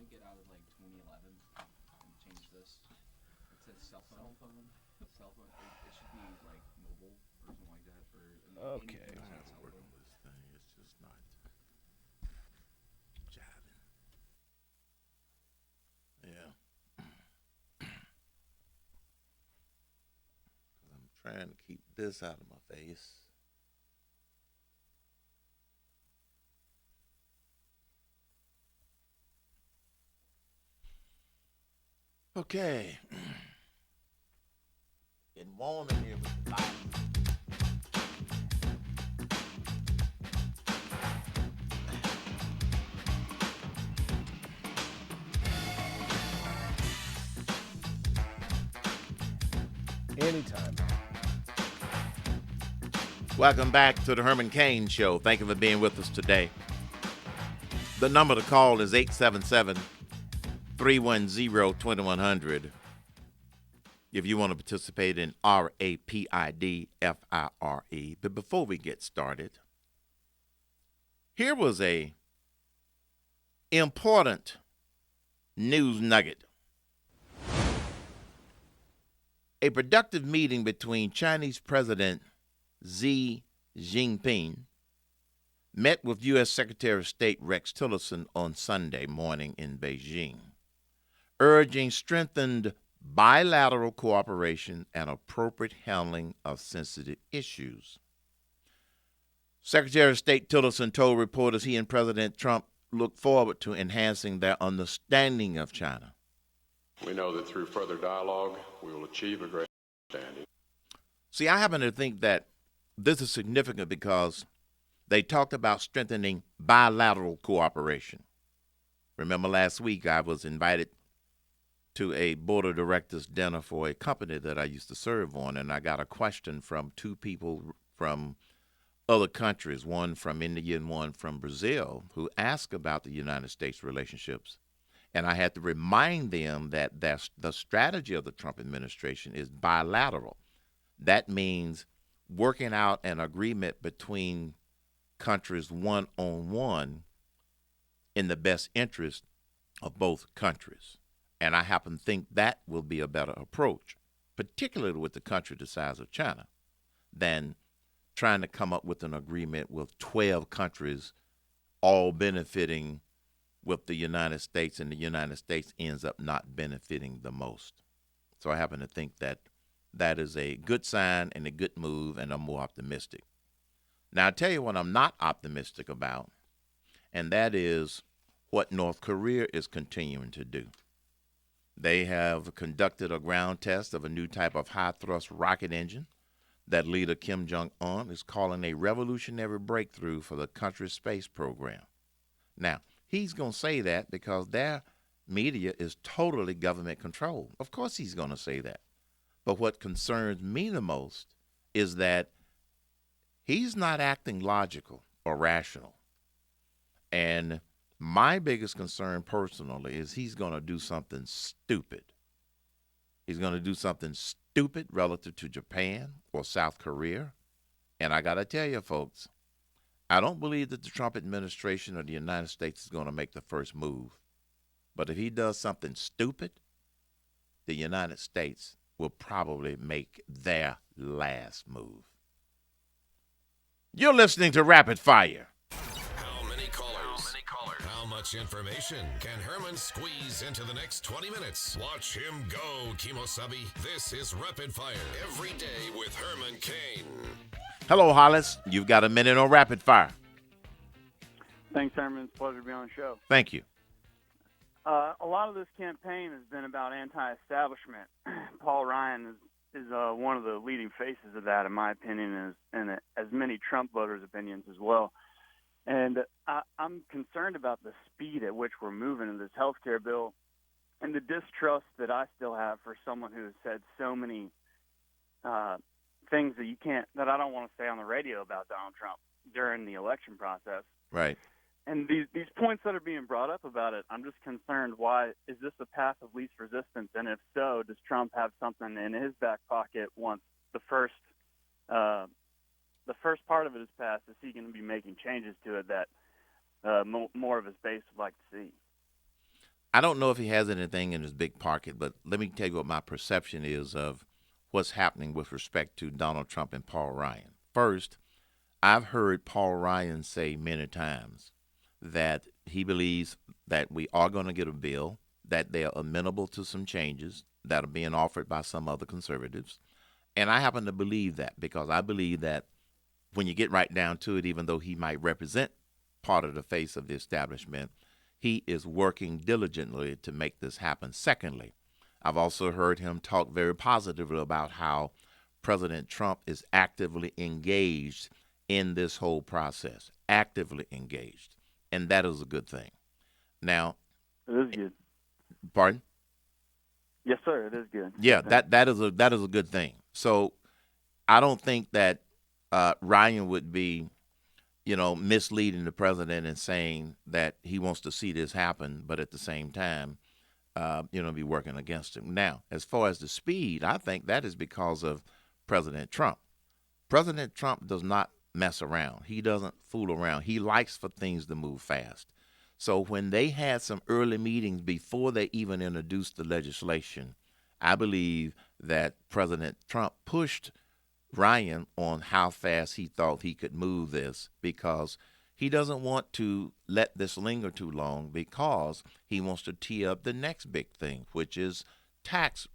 we get out of like 2011 and change this? It says cell phone. Cell phone. It should be like mobile or something like that for anything Okay. that's I not have to cell work phone. on this thing. It's just not jiving. Yeah. Because I'm trying to keep this out of my face. Okay. Getting warm in here with the light. Anytime. Welcome back to the Herman Cain Show. Thank you for being with us today. The number to call is 877 310 2100 if you want to participate in RAPIDFIRE. But before we get started, here was a important news nugget. A productive meeting between Chinese President Xi Jinping met with U.S. Secretary of State Rex Tillerson on Sunday morning in Beijing, urging strengthened bilateral cooperation and appropriate handling of sensitive issues. Secretary of State Tillerson told reporters he and President Trump look forward to enhancing their understanding of China. We know that through further dialogue, we will achieve a great understanding. See, I happen to think that this is significant because they talked about strengthening bilateral cooperation. Remember last week I was invited to a board of directors dinner for a company that I used to serve on, and I got a question from two people from other countries, one from India and one from Brazil, who asked about the United States relationships. And I had to remind them that the strategy of the Trump administration is bilateral. That means working out an agreement between countries one on one in the best interest of both countries. And I happen to think that will be a better approach, particularly with the country the size of China, than trying to come up with an agreement with 12 countries all benefiting with the United States, and the United States ends up not benefiting the most. So I happen to think that that is a good sign and a good move, and I'm more optimistic. Now, I'll tell you what I'm not optimistic about, and that is what North Korea is continuing to do. They have conducted a ground test of a new type of high-thrust rocket engine that leader Kim Jong-un is calling a revolutionary breakthrough for the country's space program. Now, he's going to say that because their media is totally government controlled. Of course he's going to say that. But what concerns me the most is that he's not acting logical or rational. And my biggest concern personally is he's going to do something stupid. He's going to do something stupid relative to Japan or South Korea. And I got to tell you, folks, I don't believe that the Trump administration or the United States is going to make the first move. But if he does something stupid, the United States will probably make their last move. You're listening to Rapid Fire. How many callers? How much information can Herman squeeze into the next 20 minutes? Watch him go, Kimosabi. This is Rapid Fire every day with Herman Cain. Hello, Hollis. You've got a minute on Rapid Fire. Thanks, Herman. It's a pleasure to be on the show. Thank you. A lot of this campaign has been about anti-establishment. Paul Ryan is one of the leading faces of that, in my opinion, and as many Trump voters' opinions as well. And I'm concerned about the speed at which we're moving in this health care bill and the distrust that I still have for someone who has said so many things that I don't want to say on the radio about Donald Trump during the election process. Right. And these points that are being brought up about it, I'm just concerned, why is this a path of least resistance? And if so, does Trump have something in his back pocket once the first part of it is passed? Is he going to be making changes to it that more of his base would like to see? I don't know if he has anything in his big pocket, but let me tell you what my perception is of what's happening with respect to Donald Trump and Paul Ryan. First, I've heard Paul Ryan say many times that he believes that we are going to get a bill, that they are amenable to some changes that are being offered by some other conservatives. And I happen to believe that because I believe that when you get right down to it, even though he might represent part of the face of the establishment, he is working diligently to make this happen. Secondly, I've also heard him talk very positively about how President Trump is actively engaged in this whole process, actively engaged. And that is a good thing. Now, It is good. pardon? Yes, sir. It is good. Yeah, that is a good thing. So I don't think that Ryan would be, misleading the president and saying that he wants to see this happen, but at the same time, be working against him. Now, as far as the speed, I think that is because of President Trump. President Trump does not mess around. He doesn't fool around. He likes for things to move fast. So when they had some early meetings before they even introduced the legislation, I believe that President Trump pushed Ryan on how fast he thought he could move this because he doesn't want to let this linger too long because he wants to tee up the next big thing, which is tax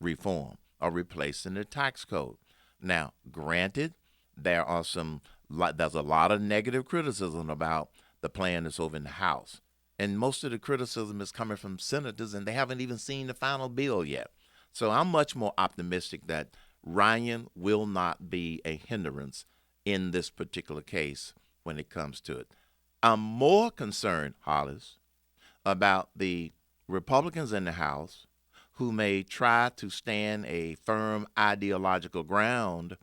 reform or replacing the tax code. Now, granted, there's a lot of negative criticism about the plan that's over in the House. And most of the criticism is coming from senators, and they haven't even seen the final bill yet. So I'm much more optimistic that Ryan will not be a hindrance in this particular case when it comes to it. I'm more concerned, Hollis, about the Republicans in the House who may try to stand a firm ideological ground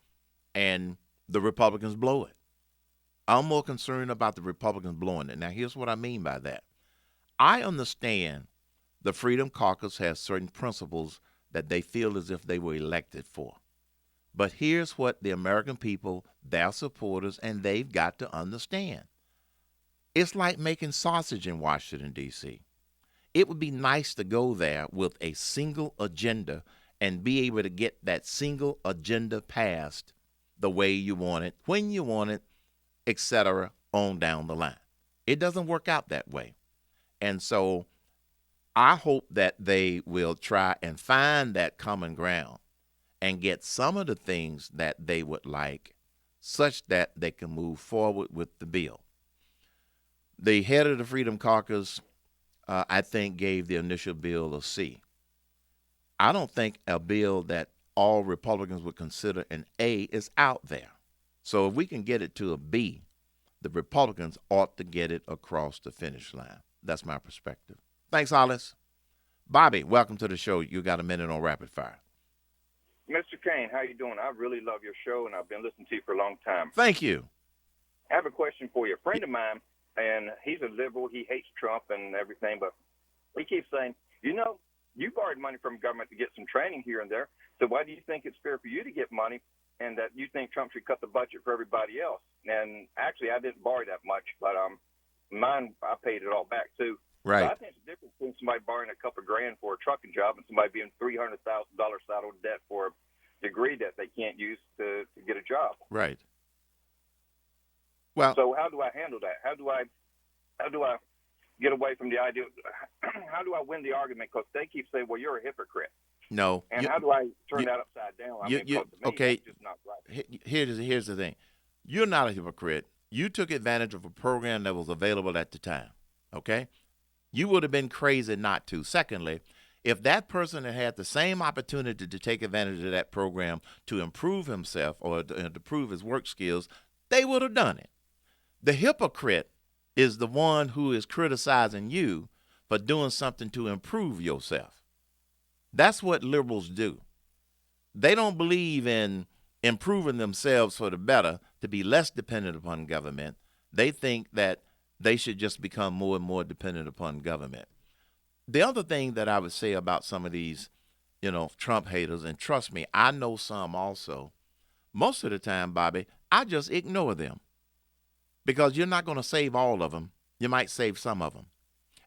and the Republicans blow it. I'm more concerned about the Republicans blowing it. Now, here's what I mean by that. I understand the Freedom Caucus has certain principles that they feel as if they were elected for. But here's what the American people, their supporters, and they've got to understand. It's like making sausage in Washington, D.C. It would be nice to go there with a single agenda and be able to get that single agenda passed the way you want it, when you want it, etc., on down the line. It doesn't work out that way. And so I hope that they will try and find that common ground and get some of the things that they would like such that they can move forward with the bill. The head of the Freedom Caucus, I think, gave the initial bill a C. I don't think a bill that all Republicans would consider an A is out there. So if we can get it to a B, the Republicans ought to get it across the finish line. That's my perspective. Thanks, Hollis. Bobby, welcome to the show. You got a minute on Rapid Fire. Mr. Cain, how you doing? I really love your show, and I've been listening to you for a long time. Thank you. I have a question for you. A friend of mine, and he's a liberal. He hates Trump and everything, but he keeps saying, you borrowed money from government to get some training here and there, so why do you think it's fair for you to get money and that you think Trump should cut the budget for everybody else? And actually, I didn't borrow that much, but mine, I paid it all back, too. Right. So I think it's a difference between somebody borrowing a couple of grand for a trucking job and somebody being $300,000 saddled debt for a degree that they can't use to get a job. Right. Well, so how do I handle that? How do I get away from the idea? How do I win the argument? Because they keep saying, "Well, you're a hypocrite." No. And how do I turn that upside down? I mean, to me, okay. that's just not right. Here's the thing. You're not a hypocrite. You took advantage of a program that was available at the time. Okay. You would have been crazy not to. Secondly, if that person had had the same opportunity to take advantage of that program to improve himself or to prove his work skills, they would have done it. The hypocrite is the one who is criticizing you for doing something to improve yourself. That's what liberals do. They don't believe in improving themselves for the better to be less dependent upon government. They think that they should just become more and more dependent upon government. The other thing that I would say about some of these, Trump haters, and trust me, I know some also, most of the time, Bobby, I just ignore them because you're not going to save all of them. You might save some of them.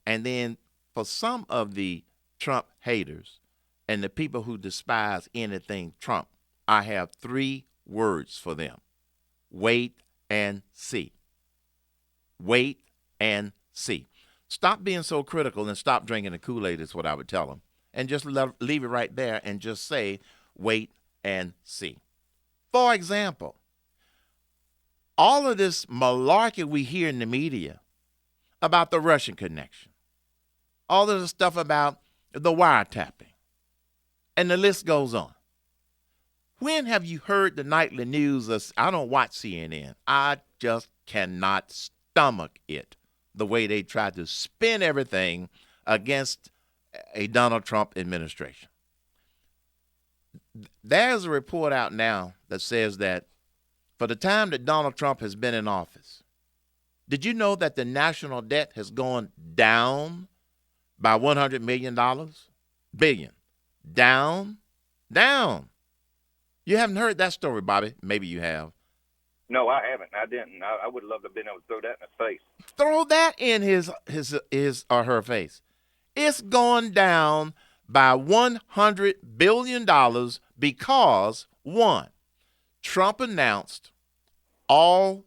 And then for some of the Trump haters and the people who despise anything Trump, I have 3 words for them. Wait and see. Wait and see. Stop being so critical and stop drinking the Kool-Aid is what I would tell them. And just leave it right there and just say, wait and see. For example, all of this malarkey we hear in the media about the Russian connection, all of the stuff about the wiretapping, and the list goes on. When have you heard the nightly news? I don't watch CNN. I just cannot stomach it, the way they try to spin everything against a Donald Trump administration. There's a report out now that says that for the time that Donald Trump has been in office, did you know that the national debt has gone down by $100 million? Billion. Down. You haven't heard that story, Bobby. Maybe you have. No, I haven't. I didn't. I would love to have been able to throw that in his face. Throw that in his or her face. It's gone down by $100 billion because, one, Trump announced a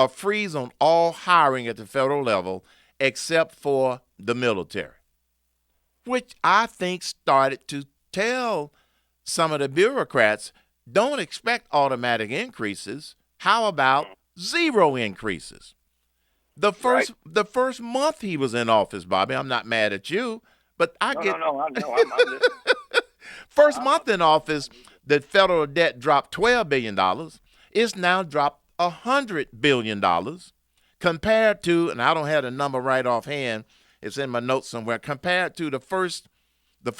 freeze on all hiring at the federal level except for the military, which I think started to tell some of the bureaucrats, don't expect automatic increases. How about 0 increases? The first month he was in office, Bobby, I'm not mad at you, but I'm first month in office, the federal debt dropped $12 billion. It's now dropped $100 billion compared to, and I don't have the number right offhand, it's in my notes somewhere, compared to for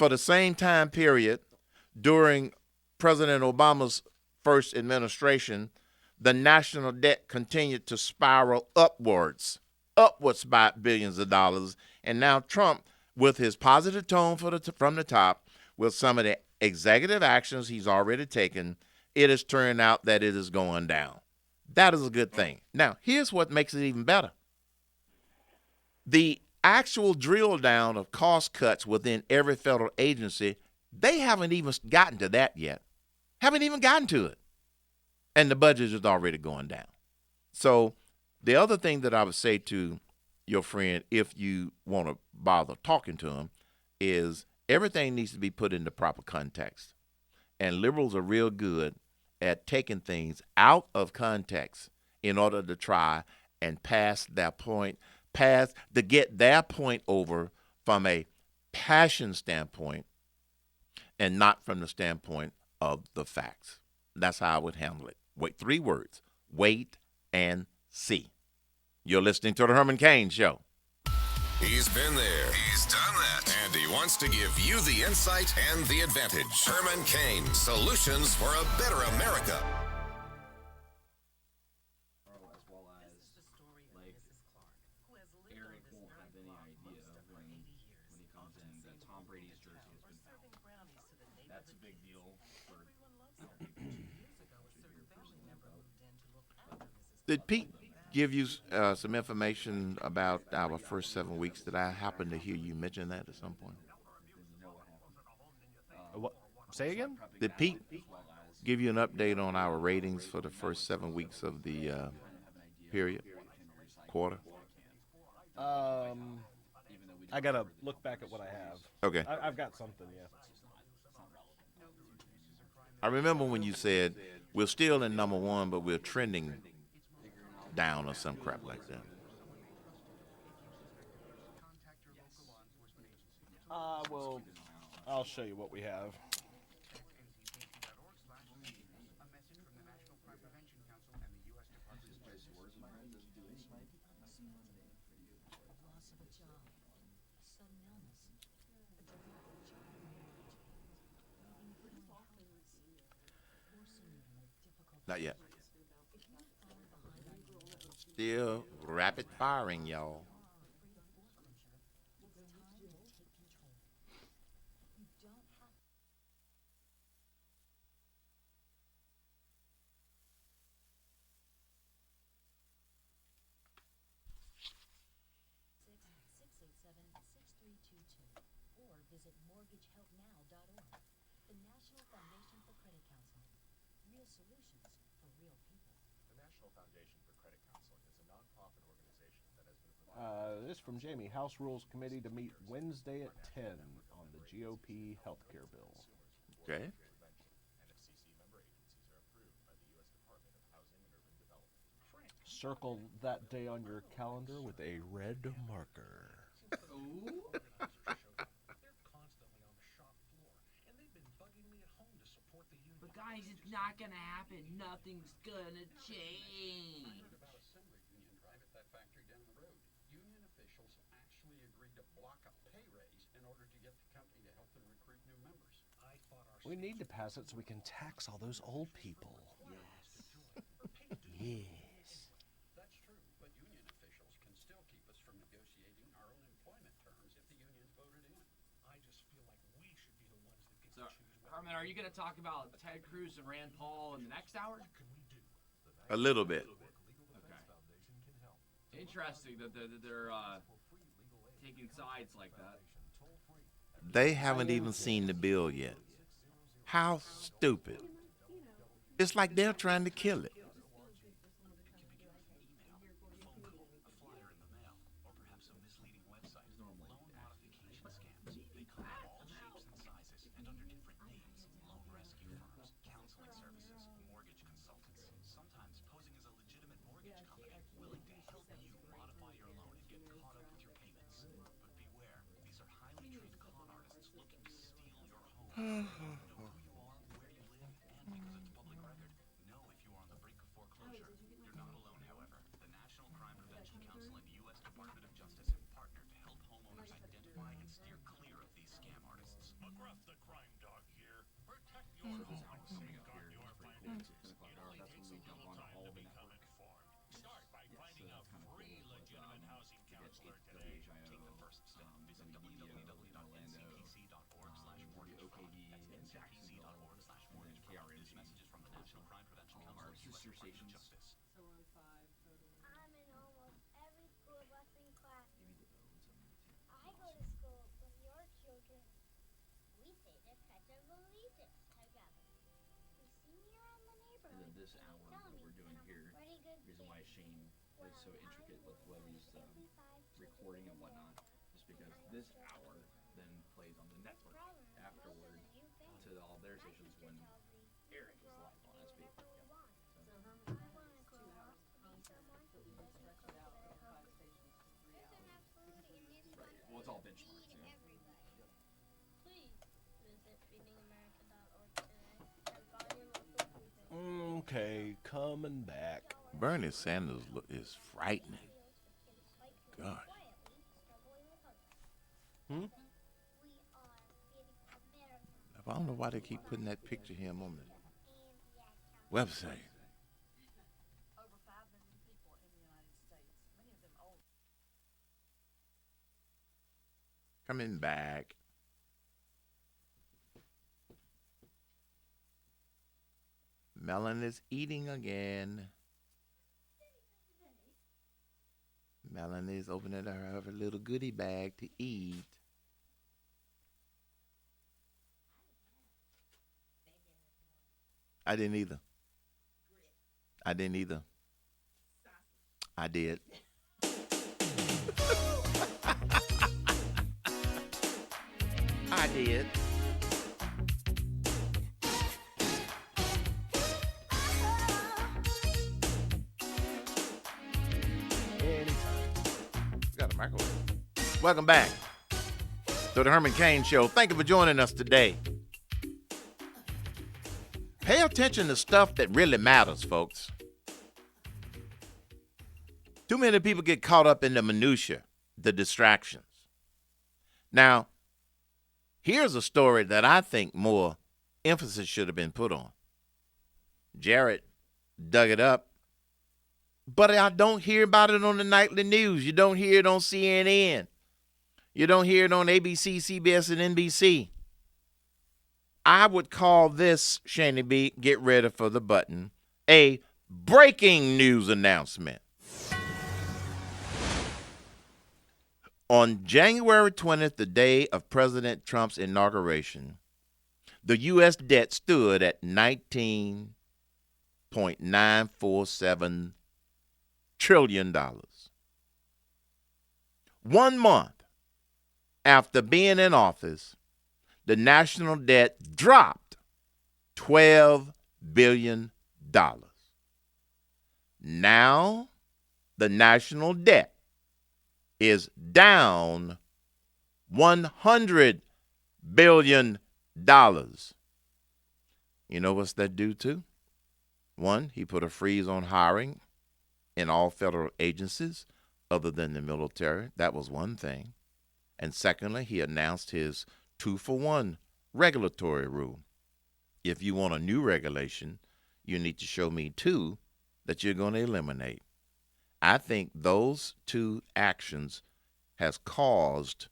the same time period during President Obama's first administration, the national debt continued to spiral upwards by billions of dollars. And now Trump, with his positive tone from the top, with some of the executive actions he's already taken, it has turned out that it is going down. That is a good thing. Now, here's what makes it even better. The actual drill down of cost cuts within every federal agency, they haven't even gotten to that yet. Haven't even gotten to it. And the budget is already going down. So the other thing that I would say to your friend, if you want to bother talking to him, is everything needs to be put into proper context. And liberals are real good at taking things out of context in order to try and to get their point over from a passion standpoint and not from the standpoint of the facts. That's how I would handle it. Wait, 3 words. Wait and see. You're listening to the Herman Cain Show. He's been there. He's done that. And he wants to give you the insight and the advantage. Herman Cain, solutions for a better America. As well as, like, Eric won't have any idea when he comes in that Tom Brady's jersey has been found. That's a big deal for Did Pete give you some information about our first 7 weeks? Did I happen to hear you mention that at some point? What? Say again? Did Pete give you an update on our ratings for the first 7 weeks of the quarter? I gotta look back at what I have. Okay. I've got something, yeah. I remember when you said we're still in number 1, but we're trending down or some crap like that. Well, I'll show you what we have. Not yet. Still rapid firing, y'all. visit mortgagehelpnow.org, the National Foundation for Credit Counseling. Real solutions for real people. The National Foundation for Credit Counseling is a nonprofit organization that has been This from Jamie. House Rules Committee to meet Wednesday at 10 on the GOP healthcare bill. Okay. NFCC member agencies are approved by the U.S. Department of Housing and Urban Development. Circle that day on your calendar with a red marker. Ooh. They're constantly on the shop floor, and they've been bugging me at home to support the union. But guys, it's not gonna happen. Nothing's gonna change. About assembly union drive at that factory down the road. Union officials actually agreed to block a pay raise in order to get the company to help them recruit new members. I thought our We need to pass it so we can tax all those old people. Yes. That's true, but union officials can still keep us from negotiating our own employment terms if the unions voted in. I just feel like we should be the ones that get So, to choose. Herman, are you gonna talk about Ted Cruz and Rand Paul in the next hour? What can we do? A little bit. Okay. Interesting that they're taking sides like that. They haven't even seen the bill yet. How stupid. It's like they're trying to kill it. I'm in almost every school bus and class. I go to school with your children. We say the Pledge of Allegiance together. We sing around the neighborhood. And then this hour that we're doing here, reason why Shane is so intricate with what he's recording and whatnot, is because this hour then plays on the network afterward to all their stations when Eric is live on SB. Well, it's all benchmarks, yeah. Please visit feedingamerica.org today and find your local food. Okay, coming back. Bernie Sanders is frightening. God. I don't know why they keep putting that picture of him on the website. Over 5 million people in the United States, many of them old. Coming back. Melon is eating again. Melon is opening her little goodie bag to eat. I didn't either. I didn't either. I did. I did. Got a microwave. Welcome back to the Herman Cain Show. Thank you for joining us today. Pay attention to stuff that really matters, folks. Too many people get caught up in the minutia, the distractions. Now, here's a story that I think more emphasis should have been put on. Jared dug it up, but I don't hear about it on the nightly news. You don't hear it on CNN. You don't hear it on ABC, CBS, and NBC. I would call this, Shani B, get ready for the button, a breaking news announcement. On January 20th, the day of President Trump's inauguration, the U.S. debt stood at $19.947 trillion. 1 month after being in office, the national debt dropped $12 billion. Now, the national debt is down $100 billion. You know what's that due to? One, he put a freeze on hiring in all federal agencies other than the military. That was one thing. And secondly, he announced his 2-for-1 regulatory rule. If you want a new regulation, you need to show me 2 that you're going to eliminate. I think those 2 actions has caused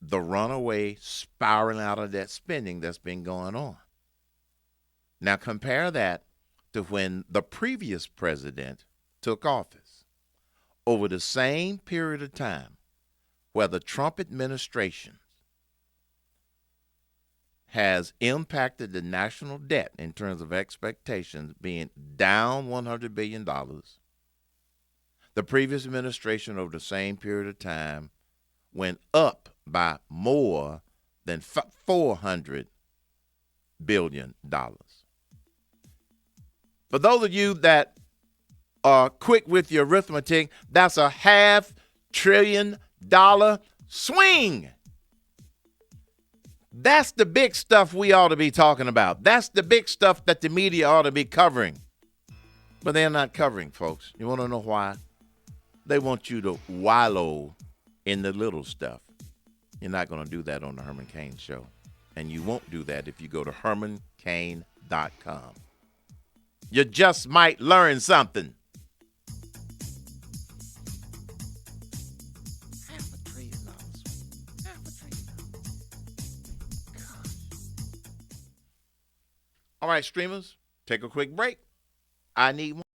the runaway spiraling out of that spending that's been going on. Now compare that to when the previous president took office. Over the same period of time where the Trump administration has impacted the national debt in terms of expectations being down $100 billion, the previous administration over the same period of time went up by more than $400 billion. For those of you that are quick with your arithmetic, that's a $500 billion swing. That's the big stuff we ought to be talking about. That's the big stuff that the media ought to be covering. But they're not covering, folks. You want to know why? They want you to wallow in the little stuff. You're not going to do that on the Herman Cain Show. And you won't do that if you go to HermanCain.com. You just might learn something. $500 billion. $500 billion. All right, streamers, take a quick break. I need one.